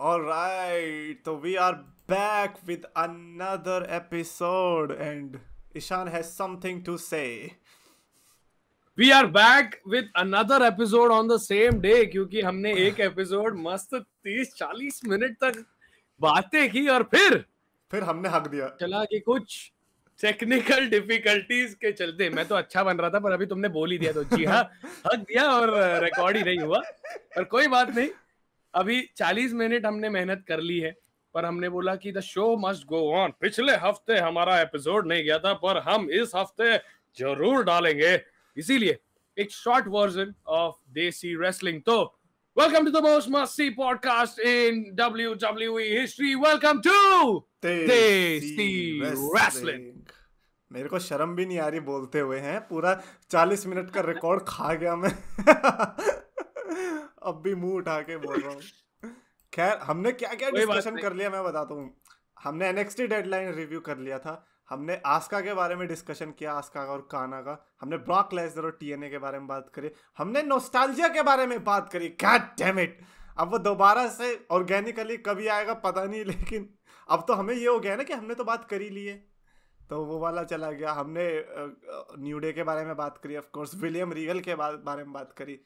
All right, so we are back with another episode, and Ishan has something to say. We are back with another episode on the same day क्योंकि हमने एक episode मस्त 30-40 minute तक बातें की और फिर हमने हक दिया। चला कि कुछ टेक्निकल डिफिकल्टीज के चलते मैं तो अच्छा बन रहा था पर अभी तुमने बोल ही दिया तो जी हाँ हक दिया और रिकॉर्ड ही नहीं हुआ पर कोई बात नहीं। अभी 40 मिनट हमने मेहनत कर ली है पर हमने बोला कि the show must go on. पिछले हफ्ते हमारा एपिसोड नहीं गया था पर हम इस हफ्ते जरूर डालेंगे, इसीलिए एक शॉर्ट वर्जन ऑफ देसी रेसलिंग। तो welcome to the most must-see podcast in WWE history. Welcome to देसी रेसलिंग। मेरे को शर्म भी नहीं आ रही बोलते हुए हैं, पूरा 40 मिनट का रिकॉर्ड खा गया मैं। अब भी मुंह उठा के बोल रहा हूँ। खैर, हमने क्या क्या डिस्कशन कर लिया मैं बताता हूँ। हमने NXT डेडलाइन रिव्यू कर लिया था, हमने आस्का के बारे में डिस्कशन किया, आस्का और काना का, हमने ब्रॉक लेसनर और TNA के बारे में बात करी, हमने नॉस्टैल्जिया के बारे में बात करी। गॉड डैम इट, अब वो दोबारा से ऑर्गेनिकली कभी आएगा पता नहीं, लेकिन अब तो हमें ये हो गया ना कि हमने तो बात कर ही ली है, तो वो वाला चला गया। हमने न्यू डे के बारे में बात करी, ऑफ कोर्स विलियम रीगल के बारे में बात करी।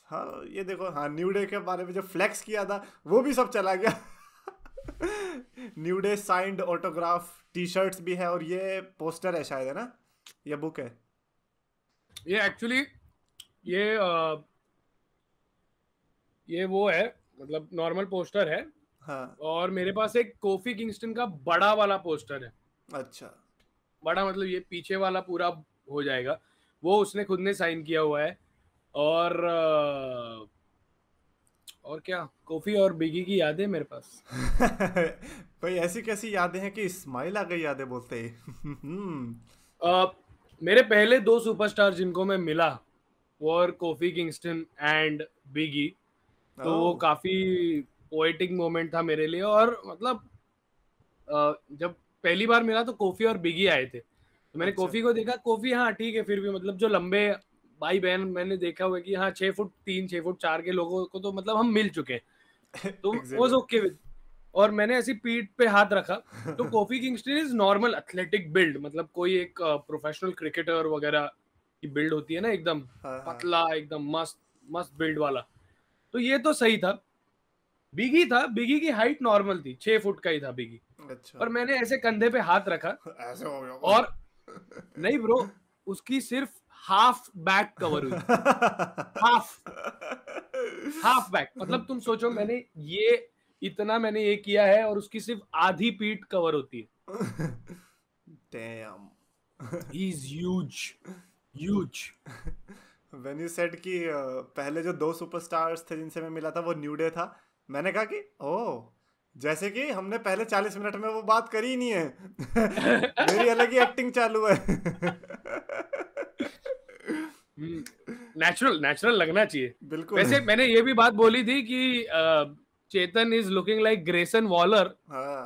हाँ ये देखो, हाँ न्यू डे के बारे में जो फ्लेक्स किया था वो भी सब चला गया। New day signed autograph T shirts भी है और ये पोस्टर है शायद, है ना, ये बुक है। ये एक्चुअली ये वो है, मतलब नॉर्मल पोस्टर है। हाँ। और मेरे पास एक कोफी किंगस्टन का बड़ा वाला पोस्टर है। अच्छा, बड़ा मतलब ये पीछे वाला पूरा हो जाएगा, वो उसने खुद ने साइन किया हुआ है। और क्या, कोफी और बिगी की यादें मेरे पास। भाई ऐसी कैसी यादें हैं कि स्माइल आ गई यादें बोलते ही। मेरे पहले दो सुपरस्टार जिनको मैं मिला वो और कोफी किंगस्टन एंड बिगी, तो वो काफी पोएटिक मोमेंट था मेरे लिए। और मतलब जब पहली बार मिला तो कोफी और बिगी आए थे, तो मैंने कोफी को देखा, कोफी हाँ ठीक है, फिर भी मतलब जो लंबे भाई बहन मैंने देखा हुआ है कि हाँ 6 फुट 3 6 फुट 4 के लोगों को तो मतलब हम मिल चुके हैं, तो वाज ओके विद। और मैंने ऐसी पीठ पे हाथ रखा तो coffee Kingston is normal athletic build, मतलब कोई एक प्रोफेशनल क्रिकेटर वगैरह की बिल्ड होती है ना, एकदम पतला, एकदम मस्त मस्त बिल्ड वाला, तो ये तो सही था। बिगी था, बिगी की हाइट नॉर्मल थी, 6 फुट का ही था बिगी। अच्छा। और मैंने ऐसे कंधे पे हाथ रखा ऐसे हो गया और नहीं ब्रो, उसकी सिर्फ हाफ बैक कवर हुई। हाफ बैक, मतलब तुम सोचो मैंने ये किया है और उसकी सिर्फ आधी पीठ कवर होती है। Damn. He is huge, huge. When you said कि पहले जो दो सुपरस्टार्स थे जिनसे मैं मिला था वो न्यू डे था, मैंने कहा कि ओह, जैसे कि हमने पहले 40 मिनट में वो बात करी ही नहीं है। मेरी अलग ही एक्टिंग चालू है। नेचुरल लगना चाहिए। बिल्कुल। वैसे मैंने ये भी बात बोली थी कि Chetan is looking like Grayson Waller.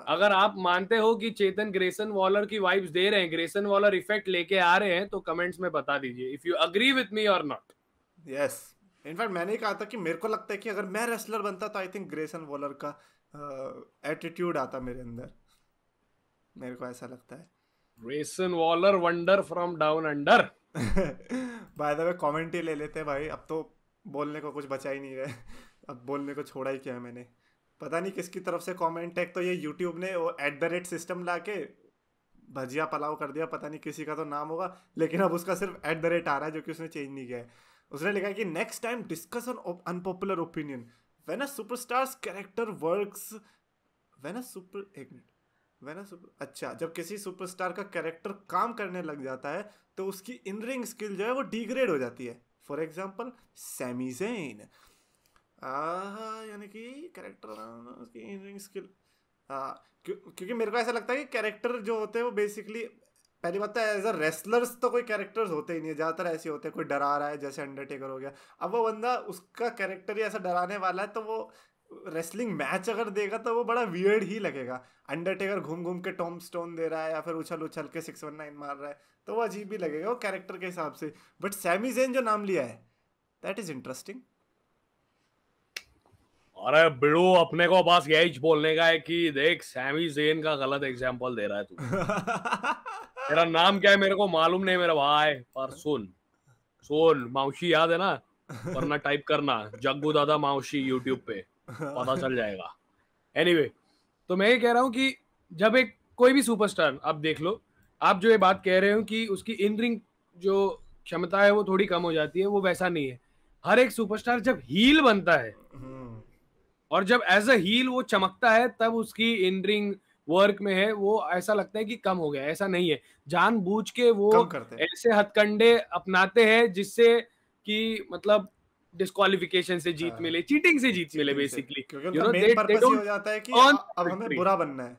अगर आप मानते हो कि चेतन ग्रेसन वॉलर की वाइब्स दे रहे हैं, ग्रेसन वॉलर इफेक्ट लेके आ रहे हैं, तो कमेंट्स में बता दीजिए if you agree with me और नॉट। यस, इनफैक्ट मैंने ही कहा था कि मेरे को लगता है कि अगर मैं रेसलर बनता तो आई थिंक ग्रेसन वॉलर का एटीट्यूड आता मेरे अंदर, मेरे को ऐसा लगता है। Grayson Waller wonder from Down Under. By the way comment ही ले लेते हैं भाई, अब तो बोलने को कुछ बचा ही नहीं रहा है। अब बोलने को छोड़ा ही क्या है मैंने, पता नहीं किसकी तरफ से कमेंट है। तो ये यूट्यूब ने वो @ सिस्टम ला के भजिया पलाव कर दिया, पता नहीं किसी का तो नाम होगा, लेकिन अब उसका सिर्फ @ आ रहा है, जो कि उसने चेंज नहीं किया है। उसने लिखा कि next time discuss on unpopular opinion when a superstars character works when a super एक मिनट व्हेन अ सुपर अच्छा, जब किसी सुपरस्टार का कैरेक्टर काम करने लग जाता है तो उसकी इन रिंग स्किल जो है वो डिग्रेड हो जाती है। फॉर एग्जाम्पल सैमी ज़ेन, यानी कि कैरेक्टर उसकी इन रिंग स्किल, क्योंकि मेरे को ऐसा लगता है कि कैरेक्टर जो होते हैं वो बेसिकली, पहली बात तो एज अ रेसलर्स तो कोई कैरेक्टर्स होते ही नहीं है, ज़्यादातर ऐसे होते हैं कोई डरा रहा है, जैसे अंडरटेकर हो गया। अब वो बंदा उसका कैरेक्टर ही ऐसा डराने वाला है, तो वो रेसलिंग मैच अगर देगा तो वो बड़ा वियर्ड ही लगेगा। अंडरटेकर घूम घूम के टॉम स्टोन दे रहा है या फिर उछल उछल के 619 मार रहा है, तो वो अजीब ही लगेगा वो कैरेक्टर के हिसाब से। बट सैमी ज़ेन जो नाम लिया है, दैट इज इंटरेस्टिंग। अरे बिड़ू, अपने को बस यही बोलने का है कि देख, सैमी ज़ेन का गलत एग्जांपल दे रहा है तू। तेरा नाम क्या है मेरे को मालूम नहीं मेरा भाई, पर सुन सुन, माउशी याद है ना? वरना टाइप करना जग्गू दादा माउशी यूट्यूब पे, पता चल जाएगा। एनीवे, तो मैं ये कह रहा हूँ कि जब एक कोई भी सुपरस्टार आप देख लो, आप जो ये बात कह रहे हो कि उसकी इन रिंग जो क्षमता है वो थोड़ी कम हो जाती है, वो वैसा नहीं है। हर एक सुपरस्टार जब हील बनता है और जब एज अ हील वो चमकता है, तब उसकी इन रिंग वर्क में है वो ऐसा लगता है कि कम हो गया। ऐसा नहीं है, जानबूझ के वो कम करते हैं। ऐसे हथकंडे अपनाते हैं जिससे कि मतलब डिस्क्वालिफिकेशन से जीत हाँ, मिले, चीटिंग से जीत मिले चीटिंग से, बेसिकली। क्योंकि यू उनका नो, मेन दे पर्पस ही डोंट हो जाता है कि अर्न अब हमें विक्ट्री। बुरा बनना है।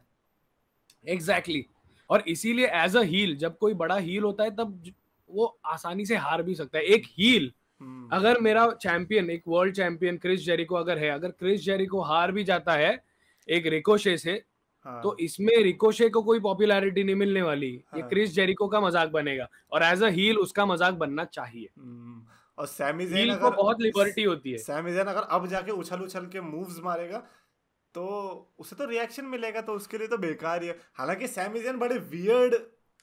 एग्जैक्टली और इसीलिए एज अ हील, जब कोई बड़ा हील होता है तब वो आसानी से हार भी सकता है। एक हील, हम्म। अगर मेरा चैंपियन, एक वर्ल्ड चैंपियन क्रिस जेरिको अगर है, अगर क्रिस जेरिको हार भी जाता है एक रिकोशे से, तो हाँ इसमें रिकोशे को कोई पॉपुलैरिटी नहीं मिलने वाली, ये हाँ। क्रिस जेरिको का मजाक बनेगा। और एज अ हील उसका मजाक बनना चाहिए। और सैमी ज़ेन हील को अगर बहुत लिबर्टी होती है। सैमी ज़ेन अगर अब जाके उछल उछल के मूव्स मारेगा, तो उसे तो रिएक्शन मिलेगा, तो उसके लिए तो बेकार ही है। हालांकि सैमी ज़ेन बड़े वियर्ड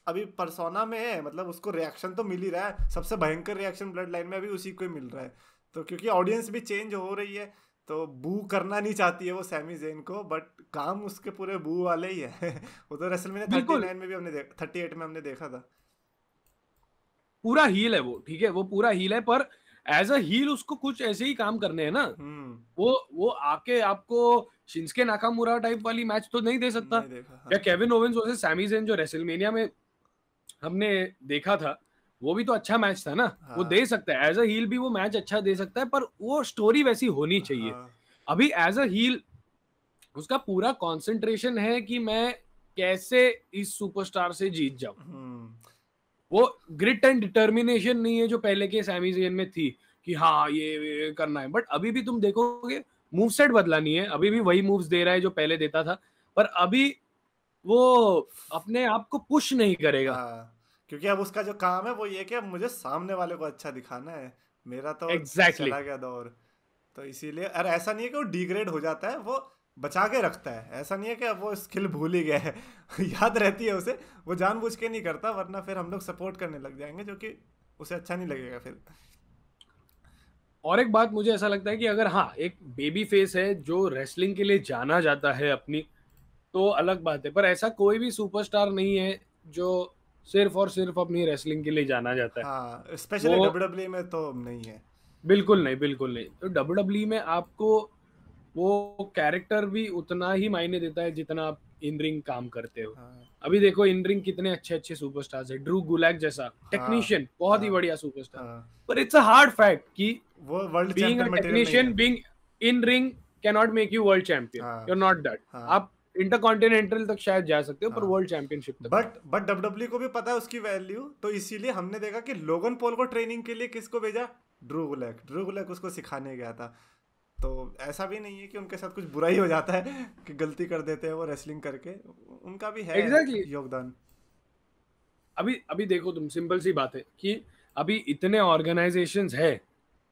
अभी परसोना में है, मतलब उसको रिएक्शन तो मिल ही रहा है, सबसे भयंकर रिएक्शन ब्लड लाइन में अभी उसी को ही मिल रहा है। तो क्योंकि ऑडियंस भी चेंज हो रही है, तो बू करना नहीं चाहती है वो सैमी ज़ेन को, बट काम उसके पूरे बू वाले ही है। वो तो रेसलमेनिया बिल्कुल 39 में भी हमने 38 में हमने देखा था। पूरा हील है वो, ठीक है, वो पूरा हील है, पर एज अ हील उसको कुछ ऐसे ही काम करने हैं ना। हम्म। वो आके आपको शिंस्के नाकामुरा टाइप वाली मैच तो नहीं दे सकता। नहीं देखा, या हाँ। Kevin Owens versus Sami Zayn जो रेसलमेनिया में हमने देखा था, वो भी तो अच्छा मैच था ना। वो हाँ दे सकता है एज अ हील भी, वो मैच अच्छा दे सकता है, पर वो स्टोरी वैसी होनी चाहिए। हाँ। अभी एज अ हील उसका पूरा कंसंट्रेशन है कि मैं कैसे इस सुपरस्टार से जीत जाऊं। हम्म। वो ग्रिट एंड डिटर्मिनेशन नहीं है जो पहले के सैमी ज़ेन में थी कि हाँ ये करना है। बट अभी भी तुम देखोगे मूव सेट बदला नहीं है, अभी भी वही मूव्स दे रहा है जो पहले देता था, पर अभी वो अपने आप को पुश नहीं करेगा। हाँ, क्योंकि अब उसका जो काम है वो ये कि अब मुझे सामने वाले को अच्छा दिखाना है, मेरा तो एग्जैक्टली चला गया दौर। तो इसीलिए, अरे ऐसा नहीं है कि वो डिग्रेड हो जाता है, वो बचा के रखता है। ऐसा नहीं है कि अब वो स्किल भूल ही गया है। याद रहती है उसे, वो जानबूझ के नहीं करता, वरना फिर हम लोग सपोर्ट करने लग जाएंगे, जो कि उसे अच्छा नहीं लगेगा फिर। और एक बात मुझे ऐसा लगता है कि अगर हाँ एक बेबी फेस है जो रेसलिंग के लिए जाना जाता है अपनी, तो अलग बात है, पर ऐसा कोई भी सुपरस्टार नहीं है जो सिर्फ और सिर्फ अपनी रेसलिंग के लिए जाना जाता है। हाँ, स्पेशली वो डब्ल्यू डब्ल्यू में तो नहीं है। बिल्कुल नहीं, बिल्कुल नहीं। तो डब्ल्यू में आपको वो कैरेक्टर भी उतना ही मायने देता है जितना आप इन रिंग काम करते हो। हाँ अभी देखो इन रिंग कितने अच्छे अच्छे सुपरस्टार्स है, ड्रू गुलैक जैसा हाँ टेक्नीशियन, बहुत ही हाँ बढ़िया सुपरस्टार। हाँ। पर इट्स अ हार्ड फैक्ट कि वो world being a champion material नहीं टेक्नीशियन, है। Being in ring cannot make you world champion, हाँ यू आर नॉट दैट। हाँ आप इंटरकॉन्टिनेंटल तक शायद जा सकते हो, पर हाँ। वर्ल्ड चैंपियनशिप तक नहीं। बट डब्ल्यू को भी पता है उसकी वैल्यू, तो इसीलिए हमने देखा कि लोगन पॉल को ट्रेनिंग के लिए किसको भेजा, ड्रू गुलैक उसको सिखाने गया था। तो ऐसा भी नहीं है कि उनके साथ कुछ बुरा ही हो जाता है कि गलती कर देते हैं वो रेसलिंग करके, उनका भी है एग्जैक्टली exactly. योगदान। अभी अभी देखो तुम, सिंपल सी बात है कि अभी इतने ऑर्गेनाइजेशंस है,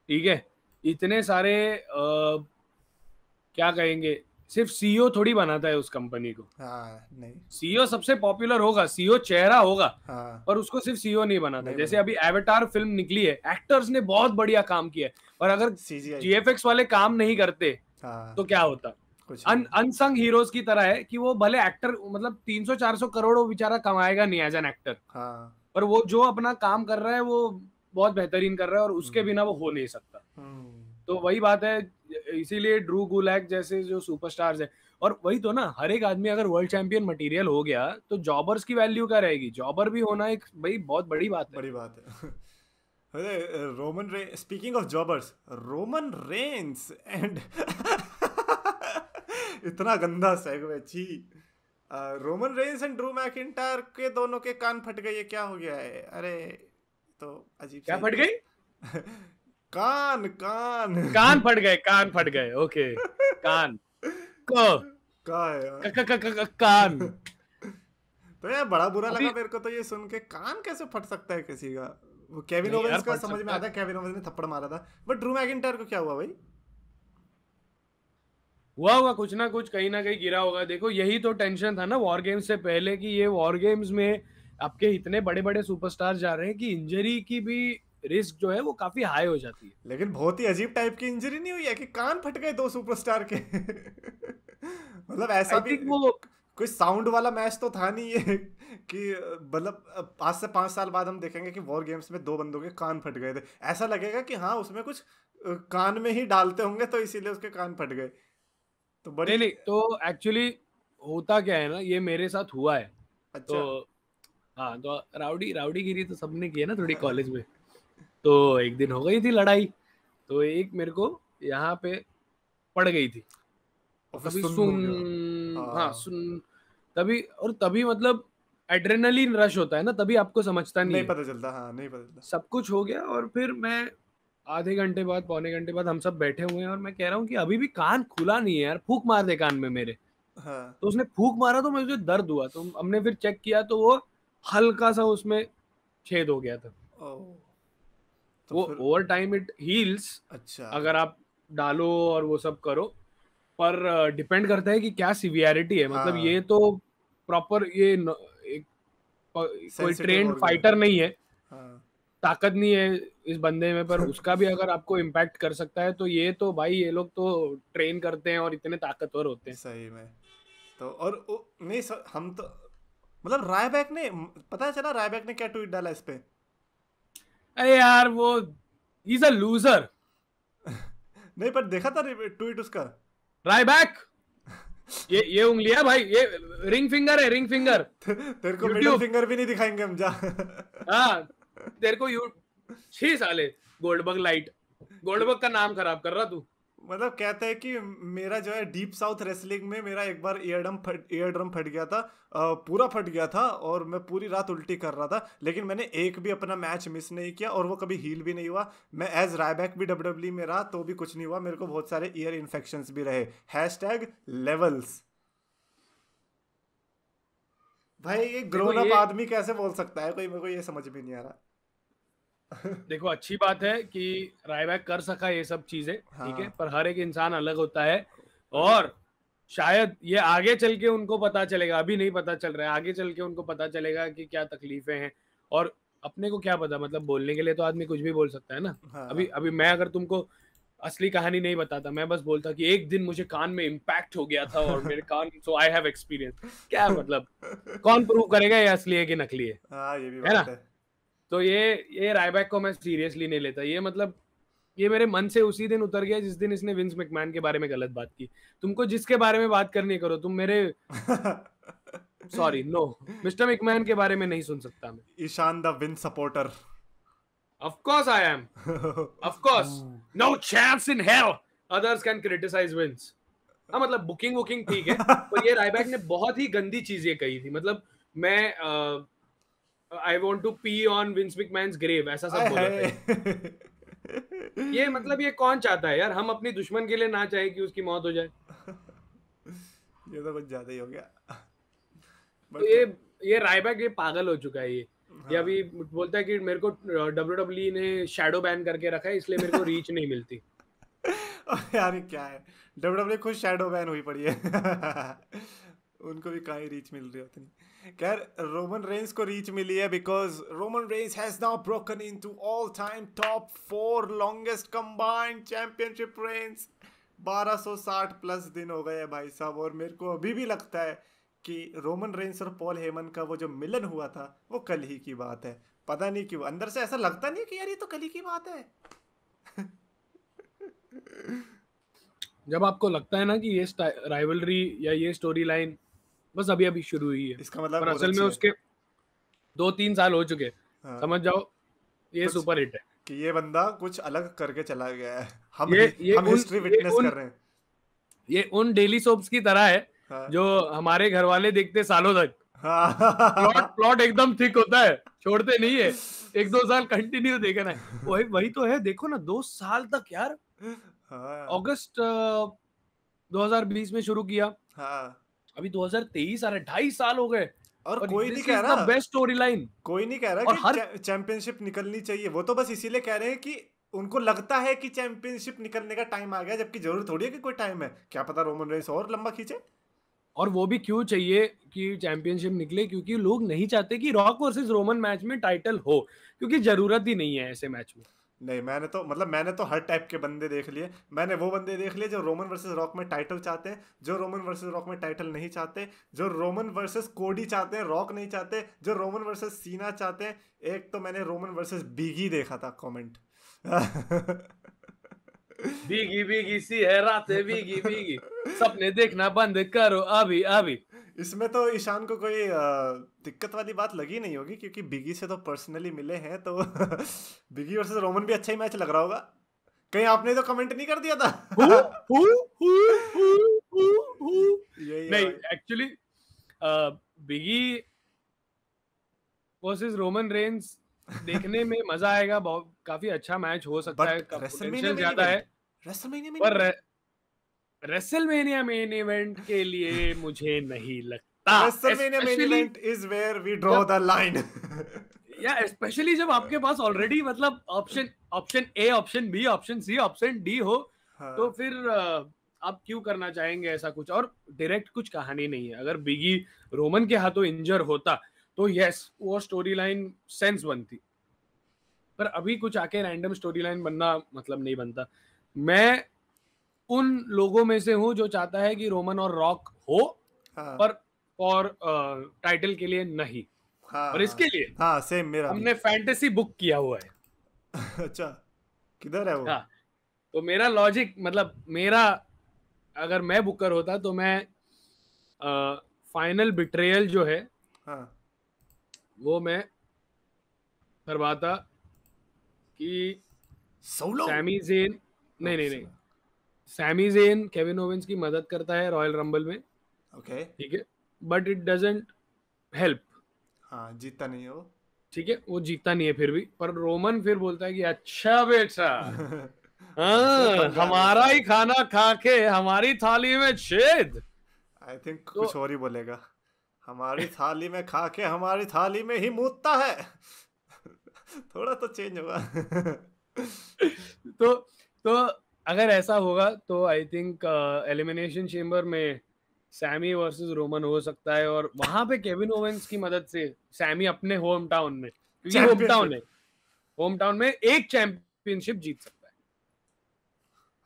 ठीक है, इतने सारे क्या कहेंगे, सिर्फ सीईओ थोड़ी बनाता है उस कंपनी को। हाँ नहीं। सीईओ सबसे पॉपुलर होगा, सीईओ चेहरा होगा, हाँ पर उसको सिर्फ सीईओ नहीं बनाता। नहीं जैसे बना। अभी एवेटार फिल्म निकली है, एक्टर्स ने बहुत बढ़िया काम किया है, पर अगर सीजीआई। जीएफएक्स वाले काम नहीं करते हाँ, तो क्या होता। कुछ नहीं। अनसंग हीरोज की तरह है कि वो भले एक्टर, मतलब 300-400 करोड़ वो बेचारा कमाएगा नहीं एज एन एक्टर, हाँ। पर वो जो अपना काम कर रहा है वो बहुत बेहतरीन कर रहा है, और उसके हम्म। बिना वो हो नहीं सकता। हम्म। तो वही बात है, इसीलिए ड्रू गुलैक जैसे जो सुपरस्टार्स है, और वही तो ना, हर एक आदमी अगर वर्ल्ड चैंपियन मटेरियल हो गया तो जॉबर्स की वैल्यू क्या रहेगी। जॉबर भी होना एक भाई बहुत बड़ी बात है। बड़ी बात है। अरे रोमन रे speaking of jobbers, Roman Reigns and इतना गंदा सेगवे, छी। Roman Reigns and Drew McIntyre के दोनों के कान फट गए, ये क्या हो गया है? अरे तो अजीब क्या सी फट गई? कान कान। कान फट गए, कान फट गए, ओके। कान को का है यार? कान। तो यार बड़ा बुरा लगा अभी मेरे को तो ये सुन के, कान कैसे फट सकता है किसी का? वो केविन नहीं यार, ओवेंस का फट समझ में सकता है। आता है, केविन ओवेंस ने थप्पड़ मारा था, बट ड्रू मैकिंटायर को क्या हुआ भाई? हुआ होगा कुछ ना कुछ, कहीं ना कहीं गिरा होगा। देखो यही तो टेंशन था ना वॉर गेम्स से पहले, कि ये वॉर गेम्स में आपके इतने बड़े बड़े सुपरस्टार जा रहे हैं कि इंजरी की भी रिस्क जो है वो काफी हाई हो जाती है। लेकिन बहुत ही अजीब टाइप की इंजरी नहीं हुई है कि कान फट गए दो सुपरस्टार के? मतलब ऐसा आई भी थिंक वो कोई साउंड वाला मैच तो था नहीं ये कि मतलब आज से 5 साल बाद हम देखेंगे कि वॉर गेम्स में दो बंदों के कान फट गए थे। ऐसा लगेगा कि हाँ उसमें कुछ कान में ही डालते होंगे तो इसीलिए उसके कान फट गए। तो नहीं बड़ी नहीं, तो एक्चुअली होता क्या है ना, ये मेरे साथ हुआ है। तो अच्छा। हाँ, तो राउडी राउडीगिरी तो सबने की है ना थोड़ी कॉलेज में। तो एक दिन हो गई थी लड़ाई, तो एक मेरे को यहाँ पे पड़ गई थी। और तो फिर तभी सुन्न हो गया। सुन, हाँ हाँ। सुन, तभी और तभी मतलब एड्रेनलिन रश होता है ना, तभी आपको समझता नहीं नहीं है। पता चलता, हाँ नहीं पता चलता। सब कुछ हो गया और फिर मैं आधे घंटे बाद, पौने घंटे बाद हम सब बैठे हुए हैं और मैं कह रहा हूँ कि अभी भी कान खुला नहीं है यार, फूक मार दे कान में मेरे। हाँ। तो उसने फूक मारा तो मुझे दर्द हुआ, तो हमने फिर चेक किया तो वो हल्का सा उसमें छेद हो गया था। ओ। तो वो फिर। ओवर टाइम इट हील्स, अच्छा। अगर आप डालो और वो सब करो, पर डिपेंड करता है कि क्या सिवियरिटी है। मतलब हाँ। ये तो प्रॉपर एक कोई सेंसिटिव ट्रेंड ऑर्गन है। फाइटर नहीं है, हाँ। ताकत नहीं है इस बंदे में, पर उसका भी अगर आपको इम्पैक्ट कर सकता है तो ये तो भाई, ये लोग तो ट्रेन करते हैं और इतने ताकतवर होते हैं। सही में। तो और नहीं हम तो मतलब रायबैक ने, पता चला रायबैक ने क्या ट्वीट डाला इस पे? अरे यार वो, ही इज अ लूजर। नहीं पर देखा था ट्वीट उसका? रायबैक, ये उंगलियां भाई, ये रिंग फिंगर है, रिंग फिंगर। तेरे को मिडिल यूट्यूब, फिंगर भी नहीं दिखाएंगे हम जा। हाँ, तेरे को यू 6 साले गोल्डबर्ग लाइट, गोल्डबर्ग का नाम खराब कर रहा तू। मतलब कहते हैं कि मेरा जो है डीप साउथ रेसलिंग में मेरा एक बार ईयर ड्रम फट गया था। पूरा फट गया था और मैं पूरी रात उल्टी कर रहा था, लेकिन मैंने एक भी अपना मैच मिस नहीं किया और वो कभी हील भी नहीं हुआ। मैं एज रायबैक भी डब्ल्यूडब्ल्यू में रहा तो भी कुछ नहीं हुआ मेरे को, बहुत सारे ईयर इन्फेक्शंस भी रहे। Hashtag levels. भाई ये देखो ग्रोन अप ये, आदमी कैसे बोल सकता है कोई, मेरे को ये समझ में नहीं आ रहा। देखो अच्छी बात है कि रायबैक कर सका ये सब चीजें, ठीक है, हाँ। पर हर एक इंसान अलग होता है। और और शायद ये आगे चल के उनको पता चलेगा, अभी नहीं पता चल रहा है, आगे चल के उनको पता चलेगा कि क्या तकलीफें हैं। और अपने को क्या पता, मतलब बोलने के लिए तो आदमी कुछ भी बोल सकता है ना। अभी हाँ। अभी मैं अगर तुमको असली कहानी नहीं बताता, मैं बस बोलता कि एक दिन मुझे कान में इम्पैक्ट हो गया था और मेरे कान, सो आई हैव एक्सपीरियंस, क्या मतलब, कौन प्रूव करेगा ये असली है कि नकली हाँ ये भी है ना। बात है। तो ये रायबैक को मैं सीरियसली नहीं लेता, ये मतलब ये मेरे मन से उसी दिन उतर गया जिस दिन इसने विंस मैकमैन के बारे में गलत बात की। तुमको जिसके बारे में बात करनी करो, तुम मेरे, सॉरी नो, मिस्टर मैकमैन के बारे में नहीं सुन सकता मैं। Ishaan the win supporter. Of course I am, of course, no chance in hell others can criticise Vince. हाँ मतलब बुकिंग वुकिंग ठीक है, पर ये रायबैक ने बहुत ही गंदी चीज ये कही थी। मतलब मैं I want to pee on Vince McMahon's grave, ऐसा सब आय बोला था हाय। ये। ये मतलब ये कौन चाहता है यार, हम अपनी दुश्मन के लिए ना चाहे कि उसकी मौत हो जाए। ये तो कुछ ज्यादा ही हो गया। तो बट क्या। ये रायबैक ये पागल हो चुका है ये हाँ। अभी बोलता है कि मेरे को डब्ल्यू ने शैडो बैन करके रखा है, इसलिए मेरे को रीच नहीं मिलती। और यार ये क्या है, डब्ल्यूडब्ल्यू खुद शैडो बैन हुई पड़ी है। उनको भी कहीं रीच मिल रही होती नहीं। खैर रोमन रेंस को रीच मिली है because Roman Reigns has now broken into all time top 4 longest combined championship Reigns. 1260 plus दिन हो गए हैं भाई साहब, और मेरे को अभी भी लगता है कि रोमन रेंस और पॉल हेमन का वो जो मिलन हुआ था वो कल ही की बात है। पता नहीं क्यों अंदर से ऐसा लगता नहीं कि यार ये तो कल ही की बात है। जब आपको लगता है ना कि ये राइवलरी या ये स्टोरी लाइन बस अभी अभी शुरू हुई है, इसका मतलब पर बहुत असल में अच्छी है। उसके 2-3 साल हो चुके, हाँ। समझ जाओ ये कुछ सुपर हिट है। कि ये बंदा कुछ अलग करके चला गया है। हम ये ये हम उन हिस्ट्री विटनेस कर रहे हैं। ये उन डेली सोप्स की तरह है हाँ। जो हमारे घर वाले देखते सालों तक। प्लॉट हाँ। प्लॉट एकदम थिक होता है, छोड़ते नहीं है, 1-2 साल कंटिन्यू देखना है। वही वही तो है, देखो ना 2 साल तक यार। हाँ। अगस्त 2020 में शुरू किया, हाँ। अभी 2023 आ रहा है, 2.5 साल हो गए। और और कोई नहीं दिस कह इज द रहा, बेस्ट स्टोरी लाइन। कोई नहीं कह रहा और कि हर चैंपियनशिप निकलनी चाहिए, वो तो बस इसीलिए कह रहे हैं कि उनको लगता है कि चैंपियनशिप निकलने का टाइम आ गया, जबकि जरूर थोड़ी है कि कोई टाइम है, क्या पता रोमन रेंस और लंबा खींचे। और वो भी क्यों चाहिए कि चैंपियनशिप निकले, क्योंकि लोग नहीं चाहते कि रॉक वर्सेस रोमन मैच में टाइटल हो, क्योंकि जरूरत ही नहीं है ऐसे मैच में। नहीं, मैंने तो हर टाइप के बंदे देख लिए। मैंने वो बंदे देख लिए जो रोमन वर्सेस रॉक में टाइटल चाहते हैं, जो रोमन वर्सेस रॉक में टाइटल नहीं चाहते, जो रोमन वर्सेस कोडी चाहते हैं, रॉक नहीं चाहते, जो रोमन वर्सेस सीना चाहते हैं। एक तो मैंने रोमन वर्सेस बिगी देखा था कमेंट। भीगी भीगी सी है रातें भीगी भीगी, सपने देखना बंद करो अभी अभी। इसमें तो ईशान को कोई दिक्कत वाली बात लगी नहीं होगी, क्योंकि बिगी से तो पर्सनली मिले हैं, तो बिगी वर्सेस रोमन भी अच्छा ही मैच लग रहा होगा। कहीं आपने तो कमेंट नहीं कर दिया था? Who who who who who who यही है नहीं, भाई। एक्चुअली बिगी वर्सेस रोमन रेंस देखने में मजा आएगा, बहुत काफी अच्छा मैच हो सकता है, बट का रेसलमेनिया पोटेंशियल मेन ज्यादा है। इवेंट, रेसलमेनिया मेन पर इवेंट, रेसलमेनिया मेन इवेंट के लिए मुझे नहीं लगता, WrestleMania main specially event is where we draw जब द लाइन। या स्पेशली जब आपके पास ऑलरेडी मतलब option option A, option B, option C, option D हो, तो हाँ, फिर आप क्यों करना चाहेंगे ऐसा कुछ। और डायरेक्ट कुछ कहानी नहीं है। अगर बिगी रोमन के हाथों इंजर होता तो यस, वो स्टोरी लाइन सेंस बनती, पर अभी कुछ आके रैंडम स्टोरी लाइन बनना मतलब नहीं बनता। मैं उन लोगों में से हूं जो चाहता है कि रोमन और रॉक हो, हाँ, पर और टाइटल के लिए नहीं। हाँ, और इसके हाँ, लिए हाँ, सेम मेरा भी। हमने फैंटेसी बुक किया हुआ है। अच्छा, किधर है वो? हाँ, तो मेरा लॉजिक मतलब मेरा, अगर मैं बुकर होता तो मैं फाइनल बिट्रेयल जो है हाँ, वो मैं करवाता कि सोलो। सैमी जेन, नहीं नहीं नहीं, सैमी जेन केविन ओवेंस की मदद करता है रॉयल रंबल में, ओके। ठीक है, बट इट डजंट हेल्प, हाँ, जीतता नहीं है वो। ठीक है, वो जीतता नहीं है फिर भी। पर रोमन फिर बोलता है कि अच्छा बेटा, ऐसे हाँ, बन गया हमारा बेटा। ही खाना खा के हमारी थाली में छेद। आई थिंक तो कुछ और ही बोलेगा। हमारी थाली में खा के हमारी थाली में ही मूतता है। थोड़ा तो चेंज होगा। तो तो अगर ऐसा होगा तो आई थिंक एलिमिनेशन चेम्बर में सैमी वर्सेस रोमन हो सकता है, और वहां पे केविन ओवेंस की मदद से सैमी अपने होम टाउन में, क्योंकि होम टाउन चैंपियनशिप। है, होम टाउन में एक चैंपियनशिप जीत सकता है।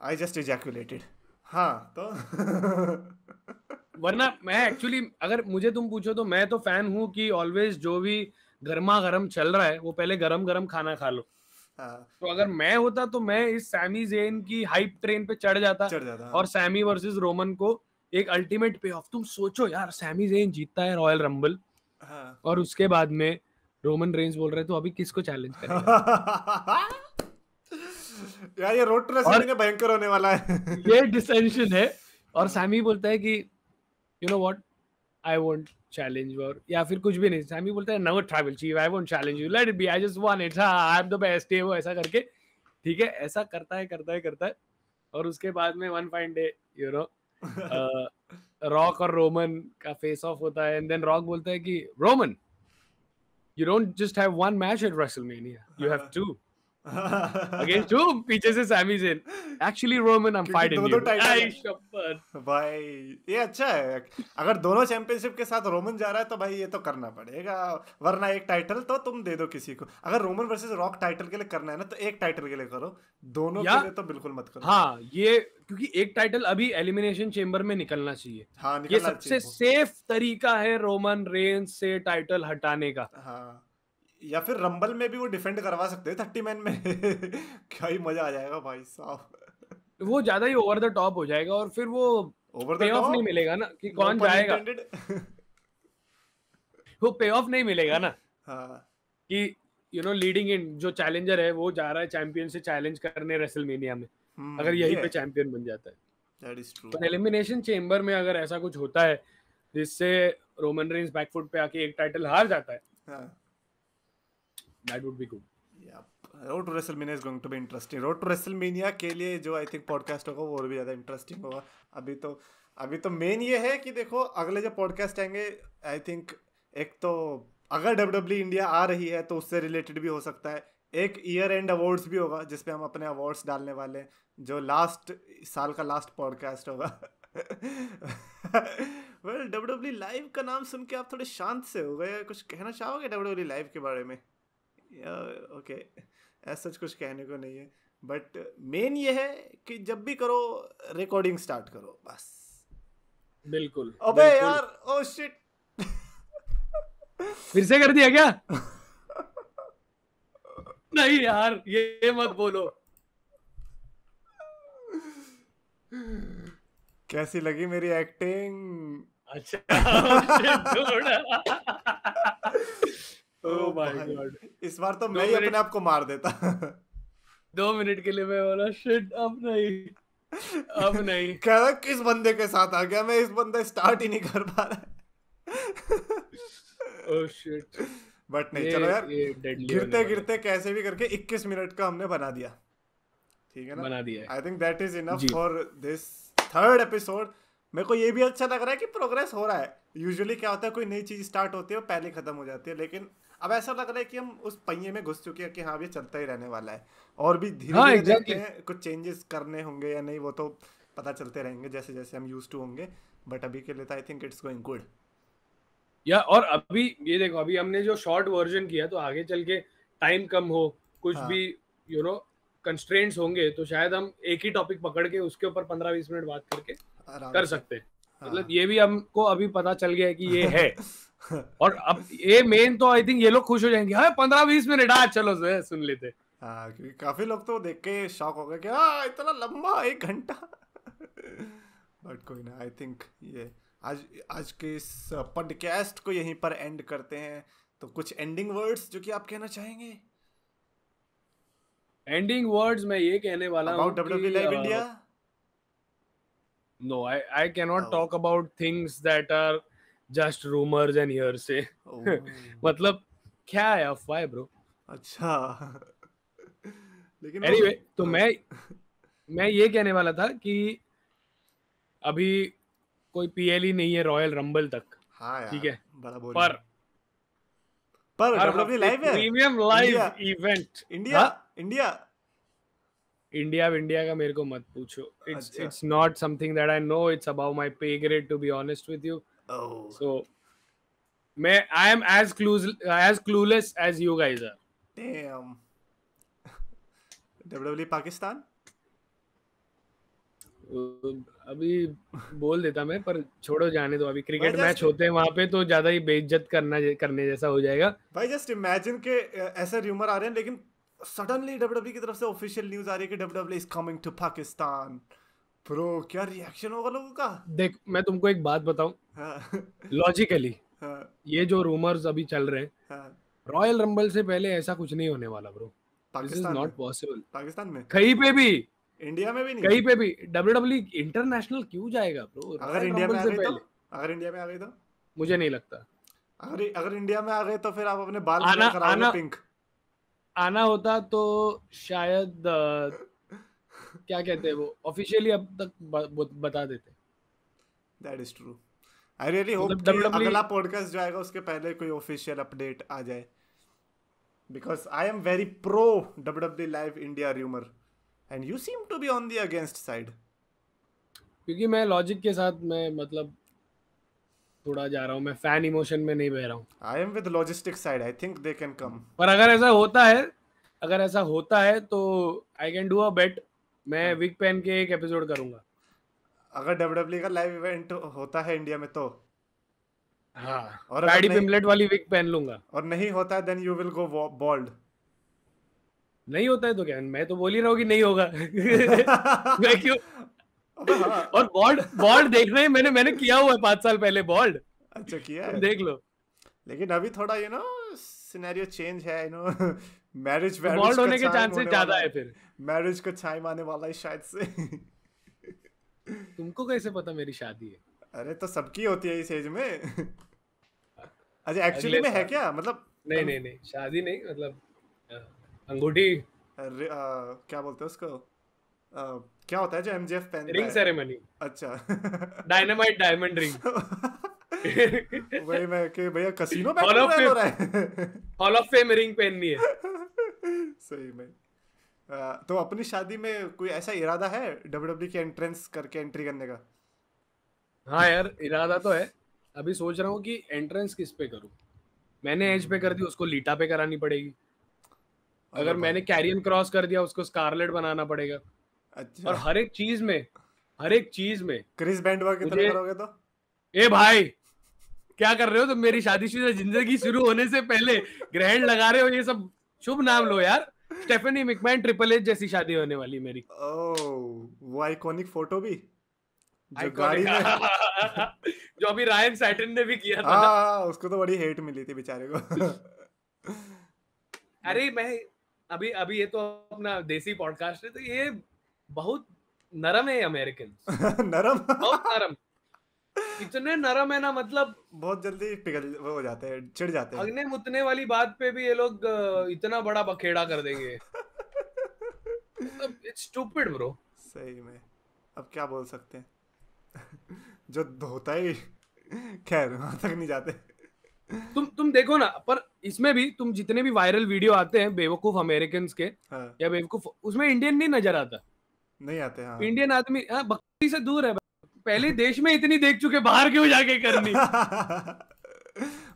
I just ejaculated. हाँ, तो वरना मैं एक्चुअली, अगर मुझे तुम पूछो तो मैं तो फैन हूं कि ऑलवेज जो भी गर्मा गर्म चल रहा है वो पहले गरम गरम खाना खा लो। हाँ, तो अगर मैं होता तो मैं इस सैमी जेन की हाइप ट्रेन पे चढ़ जाता, चढ़ जाता। और हाँ, सैमी वर्सेस रोमन को एक अल्टीमेट पे ऑफ। तुम सोचो यार, सैमी जेन जीतता है रॉयल रंबल, हाँ। और उसके बाद में रोमन रेंस बोल रहे तो अभी किसको चैलेंज करेगा। यार, ये रोड टू और रेसलमेनिया भयंकर होने वाला है। ये डिसेंशन है, और सैमी बोलता है कि you know what, I won't challenge, और या फिर कुछ भी नहीं, सैमी बोलता है no tribal chief, I won't challenge you, let it be, I just want it, I am the best, ये वो ऐसा करके, ठीक है, ऐसा करता है करता है करता है। और उसके बाद में one fine day, you know, Rock और रोमन का फेस ऑफ होता है, एंड देन रॉक बोलता है कि Roman, you don't just have one match at WrestleMania, you have two, against whom? पीछे से Sami Zayn, actually Roman I am क्योंकि फाइटिंग दो दो यू। टाइटल आई है शपथ। भाई। ये अच्छा है। अगर दोनों चैंपियनशिप के साथ रोमन जा रहा है तो भाई ये तो करना पड़ेगा, वरना एक टाइटल तो तुम दे दो किसी को। अगर रोमन वर्सेस रॉक टाइटल के लिए करना है ना, तो एक टाइटल के लिए करो, दोनों या के लिए तो बिल्कुल मत करो। हाँ, ये क्योंकि एक टाइटल अभी एलिमिनेशन चेम्बर में निकलना चाहिए, हाँ, ये निकलना सबसे चाहिए वो। सेफ तरीका है रोमन रेंस से टाइटल हटाने का। हाँ, या फिर रंबल में भी वो डिफेंड करवा सकते हैं 30 मैन में। क्या ही मजा आ जाएगा भाई साहब। वो ज्यादा ही ओवर द टॉप हो जाएगा, और फिर वो ओवर द पे ऑफ नहीं टॉप, मिलेगा ना कि नो कौन पन जाएगा, इंटेंडेड। वो पे ऑफ नहीं मिलेगा ना हाँ, कि यू नो लीडिंग इन जो चैलेंजर है वो जा रहा है चैंपियन से चैलेंज करने रेसलमेनिया में, अगर यहीं ये पे चैंपियन बन जाता है। That is true. पर एलिमिनेशन चेम्बर में अगर ऐसा कुछ होता है जिससे रोमन रेंस बैकफुट पे आके एक टाइटल हार जाता है, हाँ, that would be good. Road to WrestleMania is going to be interesting. Road to WrestleMania के लिए जो आई थिंक पॉडकास्ट होगा वो और भी ज़्यादा इंटरेस्टिंग होगा। अभी तो मेन ये है कि देखो अगले जो पॉडकास्ट आएंगे, आई थिंक एक तो अगर डब्ल्यूडब्ल्यू इंडिया आ रही है तो उससे रिलेटेड भी हो सकता है, एक ईयर एंड अवार्ड्स भी होगा जिसपे हम अपने अवार्ड्स डालने वाले हैं, जो लास्ट साल का लास्ट पॉडकास्ट होगा। वेल, डब्ल्यूडब्ल्यू लाइव का नाम सुन के आप थोड़े शांत से हो गए, कुछ कहना चाहोगे डब्ल्यूडब्ल्यू लाइव के बारे में? ओके, ऐसा कुछ कहने को नहीं है, बट मेन ये है कि जब भी करो रिकॉर्डिंग स्टार्ट करो बस। बिल्कुल। अबे यार, ओ शिट, फिर से कर दिया क्या? नहीं यार, ये मत बोलो। कैसी लगी मेरी एक्टिंग? अच्छा। ओह माय गॉड, इस बार तो मैं ही अपने आप को मार देता। 2 मिनट के लिए मैं बोला शिट, अब नहीं, अब नहीं। कह रहा किस बंदे के साथ आ गया मैं, इस बंदा स्टार्ट ही नहीं कर पा रहा। Oh shit. बट नहीं, चलो यार, गिरते गिरते कैसे भी करके 21 मिनट का हमने बना दिया, ठीक है ना? बना दिया। I think that is enough for this 3rd episode. मेरे को ये भी अच्छा लग रहा है कि प्रोग्रेस हो रहा है। यूजुअली क्या होता है, कोई नई चीज स्टार्ट होती है और पहले खत्म हो जाती है, लेकिन अब ऐसा लग रहा है कि हम उस पहिए में घुस चुके हैं कि हाँ ये चलता ही रहने वाला है, और भी धीरे धीरे देखते हैं कुछ चेंजेस करने होंगे या नहीं, वो तो पता चलते रहेंगे जैसे जैसे हम यूज्ड टू होंगे। बट अभी के लिए तो I think it's going good. या और अभी ये देखो, अभी हमने जो शॉर्ट वर्जन किया, तो आगे चल के टाइम कम हो, कुछ भी यू नो कंस्ट्रेंट्स होंगे, तो शायद हम एक ही टॉपिक पकड़ के उसके ऊपर 15-20 मिनट बात करके कर सकते हैं। मतलब ये भी हमको अभी पता चल गया है कि ये है। और अब ये मेन तो आई थिंक ये लोग खुश हो जाएंगे, हाँ 15-20 मिनट, हाँ चलो सुन लेते। हाँ, क्योंकि काफी लोग तो देख के शॉक हो गए कि हाँ इतना लंबा 1 घंटा। बट कोई ना, आई थिंक ये आज के इस पॉडकास्ट को यहीं पर एंड करते हैं। तो कुछ एंडिंग वर्ड्स जो कि आप कहना चाहेंगे? एंडिंग वर्ड्स मैं ये कहने वाला हूँ about WW live India. No, I cannot talk about things that are just rumors and hearsay. मतलब क्या है अफवाह ब्रो? अच्छा। लेकिन anyway, तो मैं ये कहने वाला था कि अभी कोई पीएल ही नहीं है रॉयल रंबल तक। हाँ यार, ठीक है, बड़ा बोल। पर डब्ल्यूडब्ल्यू लाइव है, प्रीमियम लाइव इवेंट। इंडिया का मेरे को मत पूछो। It's not something that I know. It's above my pay grade, to be honest with you. Oh. So I am as clueless as you guys are. Damn. WWE Pakistan अभी बोल देता मैं, पर छोड़ो, जाने दो। अभी क्रिकेट मैच होते हैं वहां पे, तो ज्यादा ही बेइज्जत करने जैसा हो जाएगा भाई। जस्ट इमेजिन के ऐसे र्यूमर आ रहे हैं, लेकिन सडनली डब्ल्यूडब्ल्यू की तरफ से ऑफिशियल न्यूज आ रही है कि WW is coming to Pakistan. Bro, क्या रिएक्शन होगा लोगों का? देख, मैं तुमको एक बात बताऊं, लॉजिकली ये जो रूमर्स अभी चल रहे हैं, रॉयल रंबल से पहले ऐसा कुछ नहीं होने वाला bro. This is not possible. Pakistan में कहीं पे भी, इंडिया में भी नहीं, कहीं पे भी डब्ल्यूडब्ल्यू इंटरनेशनल क्यों जाएगा ब्रो? अगर इंडिया में आ गए तो, अगर इंडिया में आ गए तो मुझे नहीं लगता। अगर इंडिया में आ गए तो फिर आप अपने बाल कलर कराओगे पिंक। आना होता तो शायद क्या कहते हैं वो, ऑफिशियली अब तक बता देते। That is true. I really hope कि अगला पॉडकास्ट जो आएगा उसके पहले कोई ऑफिशियल अपडेट आ जाए, because I am very pro WW live India rumour and you seem to be on the against side. क्योंकि मैं लॉजिक के साथ, मैं मतलब थोड़ा जा रहा हूँ, मैं फैन इमोशन में नहीं बह रहा हूँ। I am with logistic side, I think they can come. पर अगर ऐसा होता है तो आई कैन डू अ बेट, मैं विग पहन के एक एपिसोड करूंगा। अगर डब्ल्यूडब्ल्यू का लाइव इवेंट होता है इंडिया में तो हाँ, और पैडी पिम्पलेट वाली विग पहन लूंगा। और नहीं होता है then you will go bold. नहीं होता है तो क्या, मैं तो बोल ही रहा हूँ कि नहीं होगा। मैं क्यों? और बॉल्ड देख रहे हैं, मैंने किया हुआ है 5 साल पहले बॉल्ड। अच्छा, किया है, देख लो। लेकिन अभी थोड़ा सिनेरियो चेंज है, मैरिज बॉल्ड होने के चांसेस ज्यादा है, फिर मैरिज का टाइम आने वाला है शायद से। तुमको कैसे पता मेरी शादी है? अरे तो सबकी होती है इस एज में। अच्छा, एक्चुअली में है क्या? मतलब नहीं, शादी नहीं, मतलब अंगूठी, क्या बोलते हैं उसको, क्या होता है जो एमजेएफ पहनता है? Ring ceremony. अच्छा। Dynamite diamond ring. वही मैं कि भैया कसिनो बैठल हो रहा है। हॉल ऑफ फेम रिंग पहननी है। सही में। तो अपनी शादी में कोई ऐसा इरादा है WWE की एंट्रेंस करके एंट्री करने का? हाँ यार, इरादा तो है। अभी सोच रहा हूँ कि एंट्रेंस किस पे करूँ। मैंने एज पे कर दी, उसको लीटा पे करानी पड़ेगी। अरे अगर मैंने भाई, कैरियन क्रॉस कर दिया, उसको स्कारलेट बनाना पड़ेगा। और अच्छा। हर एक चीज में क्रिस बैंडवर्ग की तरह मुझे, करोगे तो? ए भाई, क्या कर रहे हो तुम? मेरी शादीशुदा जिंदगी शुरू होने से पहले ग्रहण लगा रहे हो। ये सब शुभ नाम लो यार। स्टेफनी मैकमैन ट्रिपल एच जैसी शादी होने वाली मेरी। ओह, वो आइकॉनिक फोटो भी जो गाड़ी आइकॉनिक। में। जो अभी रायन सैटन ने भी किया था। हाँ, उसको तो बड़ी हेट मिली थी बेचारे को। अरे मैं, अभी अभी ये तो अपना देसी पॉडकास्ट है, तो ये बहुत नरम है अमेरिकन। नरम। बहुत नरम। इतने नरम है ना, मतलब बहुत जल्दी पिघल वो हो जाते हैं, चिढ़ जाते हैं। अगने मुतने वाली बात पे भी ये लोग इतना बड़ा बखेड़ा कर देंगे। मतलब इट्स स्टूपिड ब्रो। सही में। अब क्या बोल सकते हैं। जो होता ही, खैर वहां तक नहीं जाते। तुम देखो ना, पर इसमें भी तुम जितने भी वायरल वीडियो आते हैं बेवकूफ अमेरिकन के, हाँ, या बेवकूफ, उसमें इंडियन नहीं नजर आता। नहीं आते, हाँ। इंडियन आदमी भक्ति से दूर है। पहले देश में इतनी देख चुके, बाहर क्यों जाके करनी।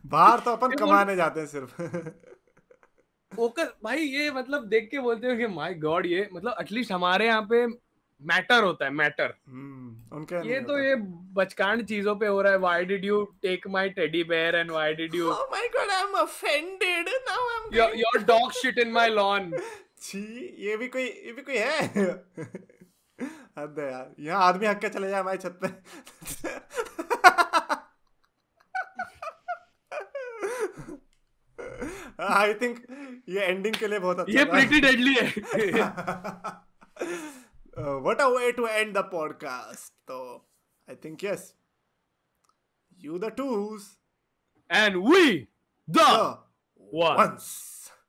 बाहर तो अपन ये बोल, कमाने जाते हैं सिर्फ। फोकस भाई, ये मतलब देख के बोलते हो कि माय गॉड, ये मतलब एटलीस्ट हमारे यहाँ पे मैटर होता है, मैटर। उनके ये नहीं तो होता। ये बचकान चीजों पे हो रहा है। Why did you take my teddy bear and why did you, Oh my god, I'm offended. Now I'm going. Your dog shit in my lawn. छी, ये भी कोई है? हद है यार, यहाँ आदमी हक के चले जाए हमारी छत पे। आई थिंक ये एंडिंग के लिए बहुत अच्छा ये था। प्रीटी डेडली है। What a way to end the podcast. So, I think yes, you the twos, And we the the ones. ones.